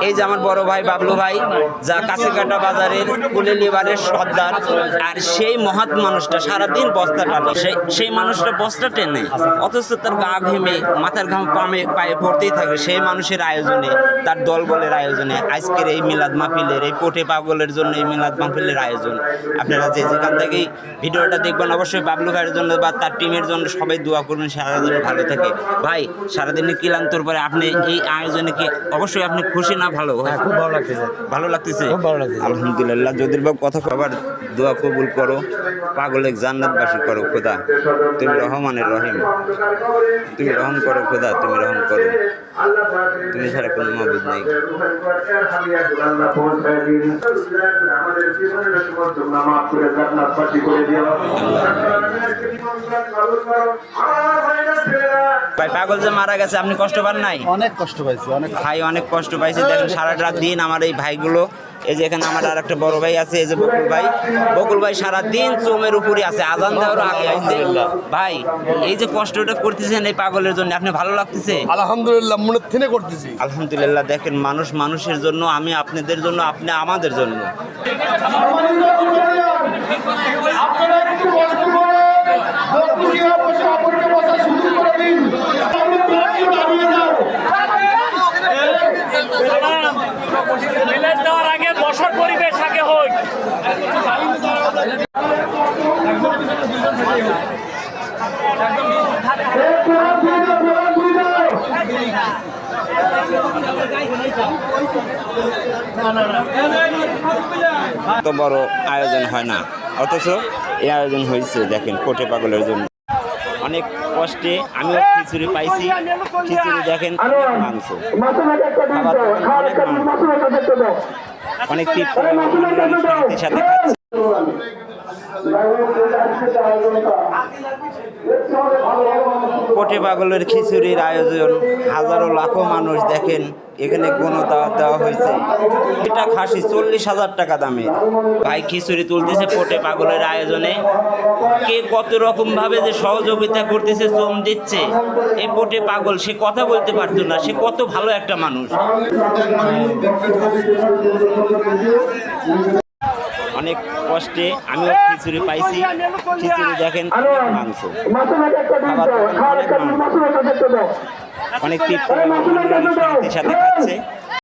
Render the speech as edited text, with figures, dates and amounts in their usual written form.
এই যে আমার বড় ভাই বাবলু ভাই, যা কাছেকাটা বাজারের কুলে লিভারের সর্দার, আর সেই মহৎ মানুষটা সারাদিন বস্তা টানে, সেই মানুষটা বস্তা টেনে, অথচ তার গা ঘেমে মাথার ঘাম পায়ে পড়তেই থাকে সেই মানুষের আয়োজনে, তার দলবলের আয়োজনে আজকের এই মিলাদ মাহফিলের, এই পোটে পাগলের জন্য এই মিলাদ মাহফিলের আয়োজন। আপনারা যে যেখান থেকেই ভিডিওটা দেখবেন অবশ্যই বাবলু ভাইয়ের জন্য বা তার টিমের জন্য সবাই দোয়া করবেন, সারাদিন ভালো থাকে। ভাই সারাদিনের ক্লান্তর পরে আপনি এই আয়োজনে কি অবশ্যই আপনি খুশি না ভালো? খুব ভালো লাগতেছে। ভালো লাগতেছে, খুব ভালো লাগতেছে। আলহামদুলিল্লাহ। যদি বা কথা কবার দোয়া কবুল করো, পাগলেক জান্নাতবাসী করো খোদা, তুমি রহমানের রহিম, তুমি রহম করো খোদা, তুমি রহম করো, তুমি ছাড়া কোনো মাবুদ নেই। ভাই পাগল যে মারা গেছে আপনি কষ্ট পান নাই? অনেক কষ্ট পাইছি, অনেক ভাই অনেক কষ্ট পাইছে। দেখেন সারাটা দিন আমার এই ভাইগুলো, এই যে এখানে আমার আর একটা বড় ভাই আছে, এই যে বকুল ভাই সারা দিন চোমের উপরে আছে, আজান দেওয়ার আগে আইছে। ভাই এই যে কষ্টটা করতেছেন এই পাগলের জন্য, আপনি ভালো লাগতেছে? আলহামদুলিল্লাহ, মনের থেকে করতেছি। আলহামদুলিল্লাহ। দেখেন মানুষ মানুষের জন্য, আমি আপনাদের জন্য, আপনি আমাদের জন্য। দেওয়ার আগে বসার পরিবেশ আগে হোক। এত বড় আয়োজন হয় না, অথচ এই আয়োজন হয়েছে দেখেন কোটে পাগলের জন্য। অনেক কষ্টে আমিও খিচুড়ি পাইছি, খিচুড়ি দেখেন মাংস, অনেক তৃপ্তির সাথে খাচ্ছি। কোটে পাগলের খিচুড়ির আয়োজন, হাজারো লাখো মানুষ দেখেন এখানে গণদাওয়াত দেওয়া হয়েছে। এটা খাসি 40,000 টাকা দামে। ভাই খিচুড়ি তুলতেছে কোটে পাগলের আয়োজনে, কে কত রকম ভাবে যে সহযোগিতা করতেছে, চোম দিচ্ছে। এই কোটে পাগল সে কথা বলতে পারতো না, সে কত ভালো একটা মানুষ। অনেক কষ্টে আমিও খিচুড়ি পাইছি, খিচুড়ি দেখেন মাংস, অনেক তৃপ্তির সাথে খাচ্ছে।